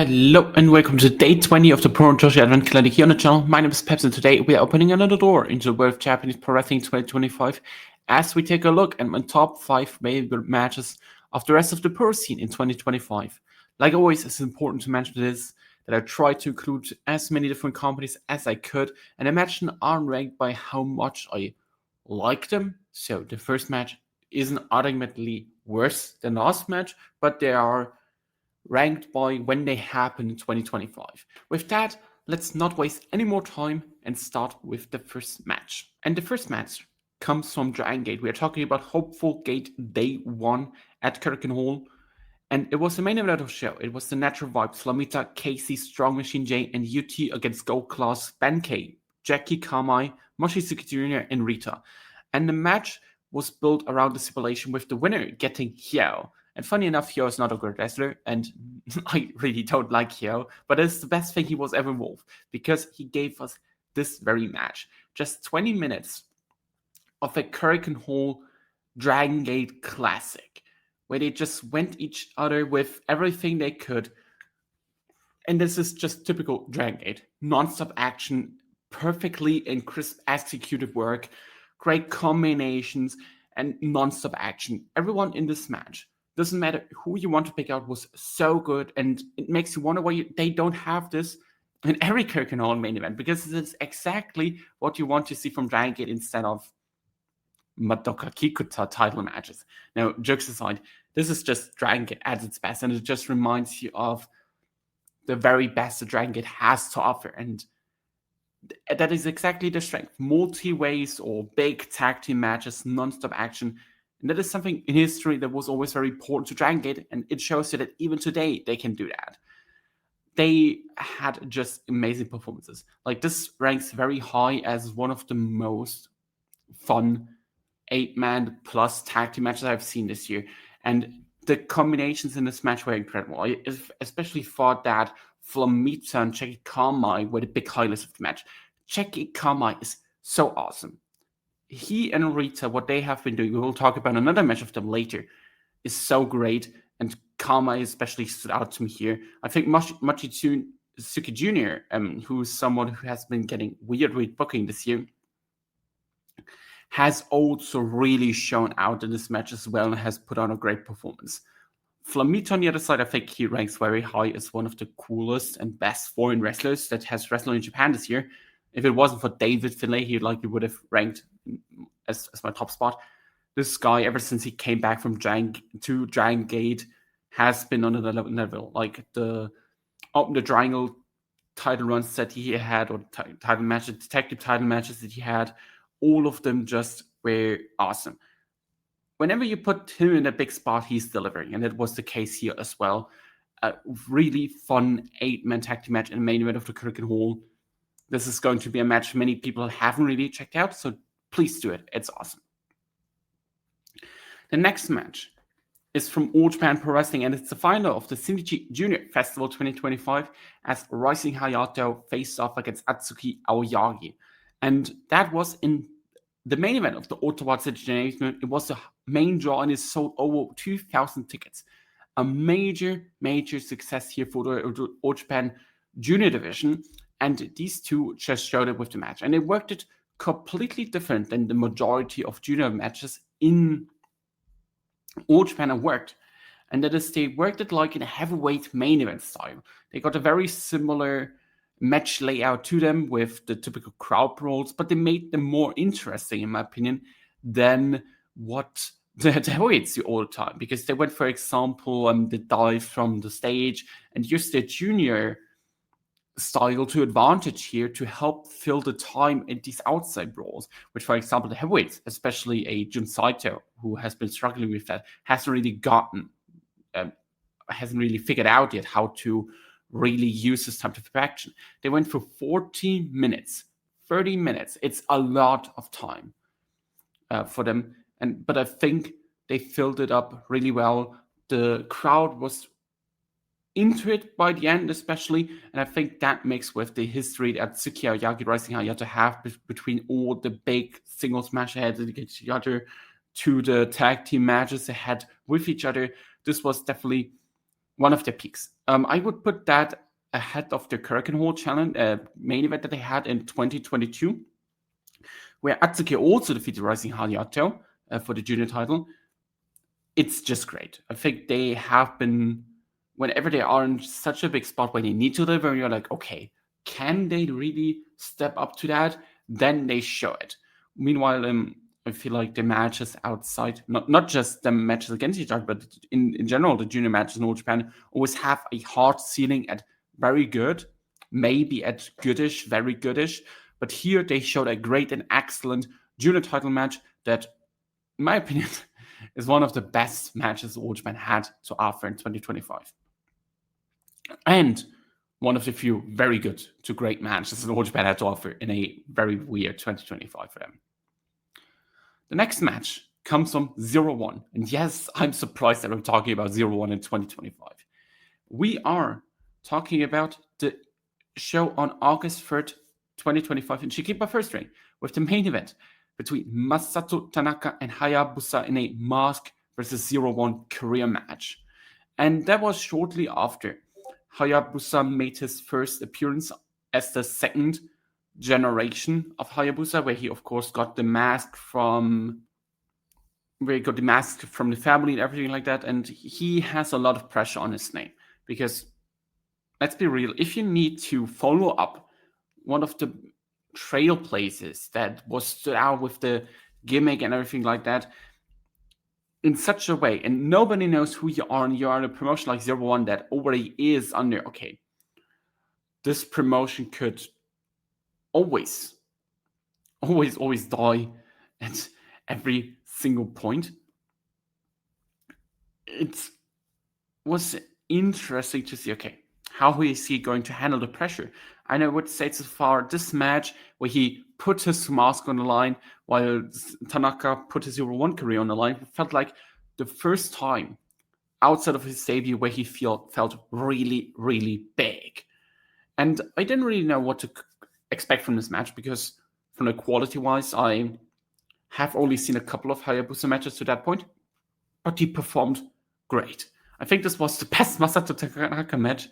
Hello and welcome to day 20 of the Puro Joshi Advent Calendar here on the channel. My name is Peps and today we are opening another door into the world of Japanese Pro Wrestling 2025 as we take a look at my top 5 favorite matches of the rest of the pro scene in 2025. Like always, it's important to mention that I try to include as many different companies as I could, and the matches are ranked by how much I like them. So the first match isn't ultimately worse than the last match, but they are ranked by when they happen in 2025. With that, let's not waste any more time and start with the first match. And the first match comes from Dragon Gate. We are talking about Hopeful Gate Day 1 at Curtain Hall. And it was the main event of the show. It was the Natural Vibes, Flamita, Casey, Strong Machine J, and UT against Gold Class, Benkei, Jackie Kamai, Mochizuki Jr., and Rita. And the match was built around the stipulation with the winner getting Hyo. And funny enough, Hyo is not a good wrestler, and I really don't like Hyo, but it's the best thing he was ever involved, because he gave us this very match. Just 20 minutes of a Curtain Hall Dragon Gate classic, where they just went each other with everything they could. And this is just typical Dragon Gate. Non-stop action, perfectly and crisp executed work, great combinations, and non-stop action. Everyone in this match, doesn't matter who you want to pick out, was so good, and it makes you wonder why they don't have this in every Curtain Hall main event, because this is exactly what you want to see from Dragon Gate instead of Madoka Kikuta title matches. Now, jokes aside, this is just Dragon Gate at its best, and it just reminds you of the very best that Dragon Gate has to offer, and that is exactly the strength. Multi-ways or big tag team matches, non-stop action. And that is something in history that was always very important to Dragon Gate, and it shows you that even today they can do that. They had just amazing performances. Like, this ranks very high as one of the most fun 8-man plus tag team matches I've seen this year. And the combinations in this match were incredible. I especially thought that Flamita and Jackie Kamai were the big highlights of the match. Jackie Kamai is so awesome. He and Rita, what they have been doing, we will talk about another match of them later, is so great. And Kamai especially stood out to me here. I think Mochizuki Jr., who is someone who has been getting weird booking this year, has also really shown out in this match as well and has put on a great performance. Flamita on the other side, I think he ranks very high as one of the coolest and best foreign wrestlers that has wrestled in Japan this year. If it wasn't for David Finlay, he likely would have ranked as my top spot. This guy, ever since he came back from Dragon Gate, has been on another level. Like the Triangle title runs that he had, or title matches, detective title matches that he had, all of them just were awesome. Whenever you put him in a big spot, he's delivering, and it was the case here as well. A really fun 8-man tag team match in the main event of the Curtain Hall. This is going to be a match many people haven't really checked out, so please do it. It's awesome. The next match is from All Japan Pro Wrestling, and it's the final of the Shinichi Junior Festival 2025 as Rising Hayato faced off against Atsuki Aoyagi. And that was in the main event of the Ottawa City Generation. It was the main draw, and it sold over 2,000 tickets. A major success here for the All Japan Junior division. And these two just showed it with the match. And they worked it completely different than the majority of junior matches in All Japan have worked. And that is, they worked it like in a heavyweight main event style. They got a very similar match layout to them with the typical crowd brawls, but they made them more interesting, in my opinion, than what the heavyweights do all the time. Because they went, for example, the dive from the stage and used their junior style to advantage here to help fill the time in these outside brawls, which, for example, the heavyweights, especially a Jun Saito, who has been struggling with that, hasn't really figured out yet how to really use his time to perfection. They went for 40 minutes, 30 minutes. It's a lot of time for them, but I think they filled it up really well. The crowd was into it by the end, especially, and I think that mixed with the history that Atsuki Aoyagi, Rising Hayato have between all the big singles match ahead against each other to the tag team matches they had with each other. This was definitely one of their peaks. I would put that ahead of the Kurken Hall challenge main event that they had in 2022, where Atsuki also defeated Rising Hayato for the junior title. It's just great. I think they have been, whenever they are in such a big spot where they need to deliver, you're like, okay, can they really step up to that? Then they show it. Meanwhile, I feel like the matches outside, not just the matches against each other, but in general, the junior matches in All Japan always have a hard ceiling at very good, maybe at goodish, very goodish. But here they showed a great and excellent junior title match that, in my opinion, is one of the best matches All Japan had to offer in 2025. And one of the few very good to great matches All Japan had to offer in a very weird 2025 for them. The next match comes from 0-1. And yes, I'm surprised that we're talking about 0-1 in 2025. We are talking about the show on August 3rd, 2025 in Shikiba First Ring, with the main event between Masato Tanaka and Hayabusa in a Mask versus 0-1 career match. And that was shortly after Hayabusa made his first appearance as the second generation of Hayabusa, where he of course got the mask from the family and everything like that. And he has a lot of pressure on his name because, let's be real, if you need to follow up one of the trailblazers that was stood out with the gimmick and everything like that in such a way, and nobody knows who you are, and you're on a promotion like 0-1 that already is under, okay, this promotion could always die at every single point. It was interesting to see, okay, how is he going to handle the pressure? I know what say so far, this match where he put his mask on the line while Tanaka put his 0-1 career on the line, felt like the first time outside of his debut where he felt really, really big. And I didn't really know what to expect from this match because from the quality-wise, I have only seen a couple of Hayabusa matches to that point, but he performed great. I think this was the best Masato Tanaka match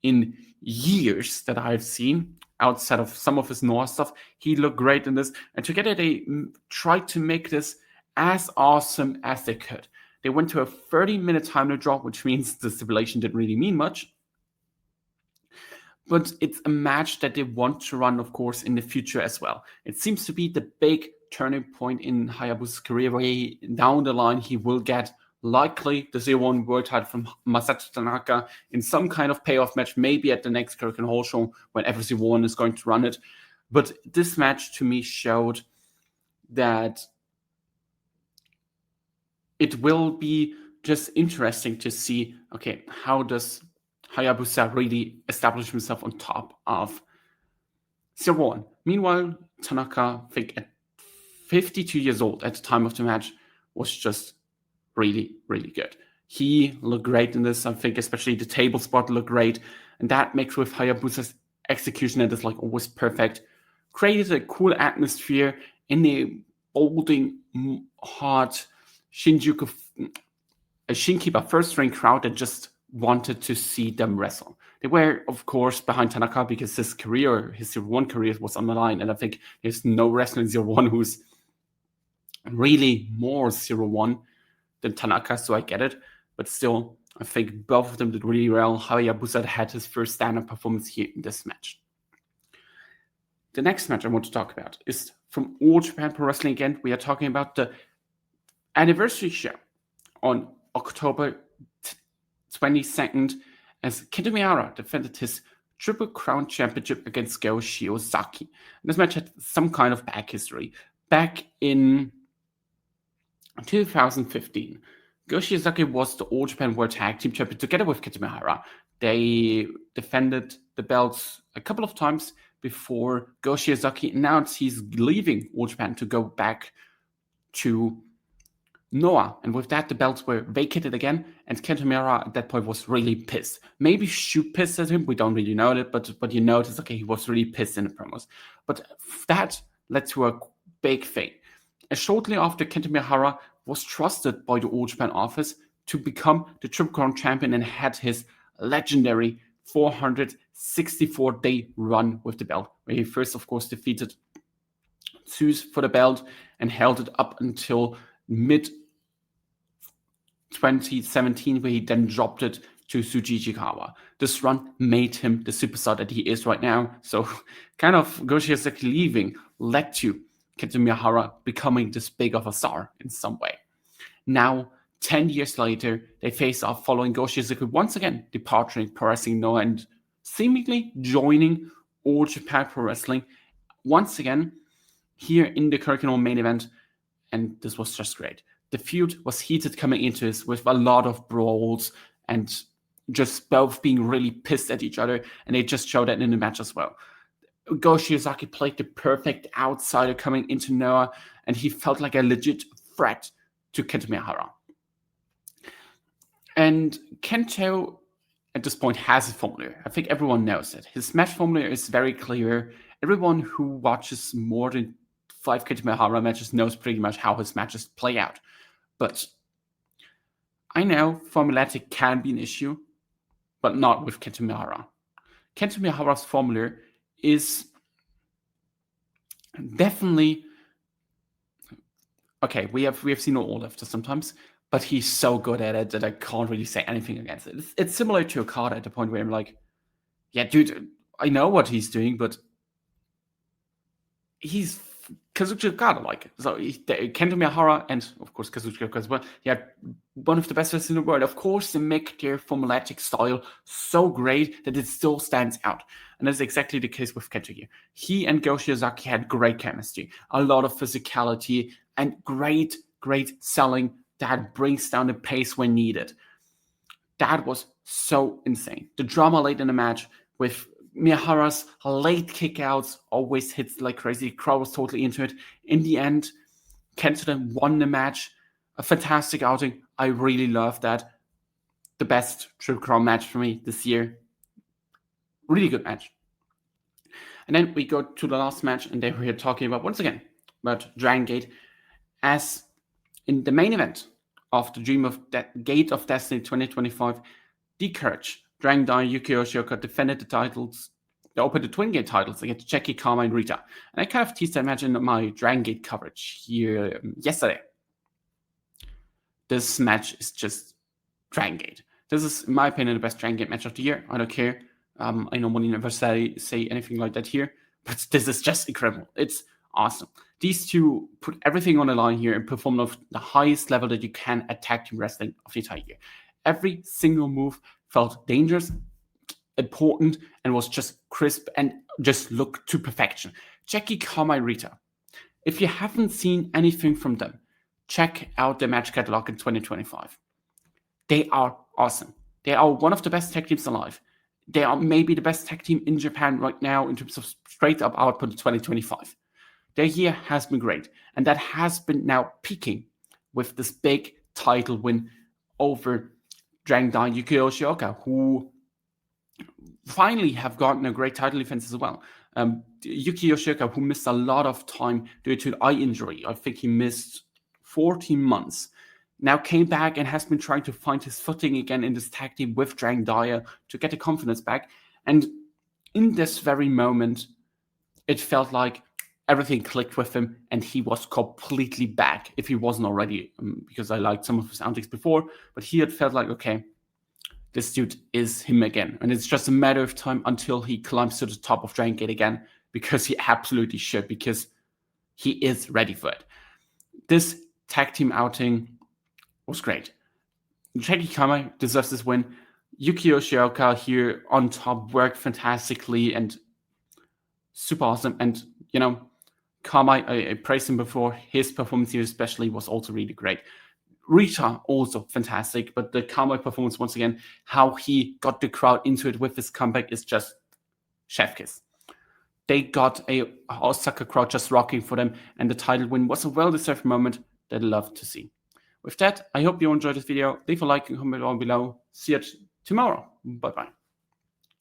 in years that I've seen, outside of some of his Noah stuff. He looked great in this, and together they tried to make this as awesome as they could. They went to a 30-minute time to drop, which means the stipulation didn't really mean much. But it's a match that they want to run, of course, in the future as well. It seems to be the big turning point in Hayabusa's career, where down the line he will get likely the 0-1 world title from Masato Tanaka in some kind of payoff match, maybe at the next Kurken Hall show whenever 0-1 is going to run it. But this match to me showed that it will be just interesting to see, okay, how does Hayabusa really establish himself on top of 0-1. Meanwhile, Tanaka, I think at 52 years old at the time of the match, was just really, really good. He looked great in this. I think especially the table spot looked great. And that mixed with Hayabusa's execution that is like always perfect, created a cool atmosphere in the bolding, hot Shinjuku, a Shinkiba first ring crowd that just wanted to see them wrestle. They were, of course, behind Tanaka because his career, his 0-1 career was on the line. And I think there's no wrestler in 0-1 who's really more 0-1 than Tanaka, so I get it. But still, I think both of them did really well. Hayabusa had his first stand-up performance here in this match. The next match I want to talk about is from All Japan Pro Wrestling again. We are talking about the anniversary show on October 22nd, as Kento Miyara defended his Triple Crown Championship against Go Shiozaki. This match had some kind of back history. Back in 2015, Go Shiozaki was the All Japan World Tag Team Champion together with Kento Miyara. They defended the belts a couple of times before Go Shiozaki announced he's leaving All Japan to go back to Noah, and with that, the belts were vacated again, and Kento Miyara at that point was really pissed. Maybe Shu pissed at him, we don't really know it, but you notice, okay, he was really pissed in the promos. But that led to a big thing. And shortly after, Kento Miyara was trusted by the All Japan office to become the Triple Crown champion and had his legendary 464-day run with the belt, where he first, of course, defeated Zeus for the belt and held it up until mid 2017, where he then dropped it to Shuji Ishikawa. This run made him the superstar that he is right now. So kind of Goshi Ozaki leaving led to Kento Miyahara becoming this big of a star in some way. Now, 10 years later, they face off following Goshi Ozaki once again departing Pro Wrestling Noah and seemingly joining All Japan Pro Wrestling once again here in the Kurikino main event. And this was just great. The feud was heated coming into this with a lot of brawls and just both being really pissed at each other, and they just showed that in the match as well. Goshi Ozaki played the perfect outsider coming into Noah, and he felt like a legit threat to Kento Miyahara. And Kento, at this point, has a formula. I think everyone knows it. His match formula is very clear. Everyone who watches more than 5 Kento Miyahara matches knows pretty much how his matches play out. But I know formulatic can be an issue, but not with Kento Miyahara. Kento Miyahara's formula is definitely okay. We have seen all of this sometimes, but he's so good at it that I can't really say anything against it. It's similar to Okada at the point where I'm like, yeah, dude, I know what he's doing, but he's Kazuchika Okada-like. So Kento Miyahara and, of course, Kazuchika Okada as well, yeah, one of the best wrestlers in the world. Of course, they make their formulatic style so great that it still stands out. And that's exactly the case with Kento here. He and Goshi Ozaki had great chemistry, a lot of physicality, and great selling that brings down the pace when needed. That was so insane. The drama late in the match with Miyahara's late kickouts always hits like crazy. The crowd was totally into it. In the end, Kento then won the match. A fantastic outing. I really love that. The best Triple Crown match for me this year. Really good match. And then we go to the last match, and they were here talking about, once again, about Dragon Gate. As in the main event of the Dream of Gate of Destiny 2025, The Courage, Dragon Dai, Yuki Yoshioka defended the titles. They opened the Twin Gate titles against Jackie, Karma, and Rita. And I kind of teased that match in my Dragon Gate coverage here yesterday. This match is just Dragon Gate. This is, in my opinion, the best Dragon Gate match of the year. I don't care. I normally never say anything like that here, but this is just incredible. It's awesome. These two put everything on the line here and performed of the highest level that you can at tag team wrestling of the entire year. Every single move felt dangerous, important, and was just crisp and just looked to perfection. Jackie, Karma, and Rita. If you haven't seen anything from them, check out their match catalog in 2025. They are awesome. They are one of the best tag teams alive. They are maybe the best tag team in Japan right now in terms of straight up output in 2025. Their year has been great, and that has been now peaking with this big title win over Dragon Dai Yuki Yoshioka, who finally have gotten a great title defense as well. Yuki Yoshioka, who missed a lot of time due to an eye injury. I think he missed 14 months. Now came back and has been trying to find his footing again in this tag team with Dragon Dai to get the confidence back. And in this very moment, it felt like everything clicked with him and he was completely back, if he wasn't already, because I liked some of his antics before, but he had felt like, okay, this dude is him again. And it's just a matter of time until he climbs to the top of Dragon Gate again, because he absolutely should, because he is ready for it. This tag team outing was great. Jackie Kama deserves this win. Yuki Yoshioka here on top worked fantastically and super awesome. And, you know, Kama, I praised him before. His performance here especially was also really great. Rita, also fantastic. But the Kama performance, once again, how he got the crowd into it with his comeback is just chef kiss. They got a Osaka crowd just rocking for them. And the title win was a well-deserved moment that I love to see. With that, I hope you enjoyed this video. Leave a like and comment down below. See you tomorrow. Bye-bye.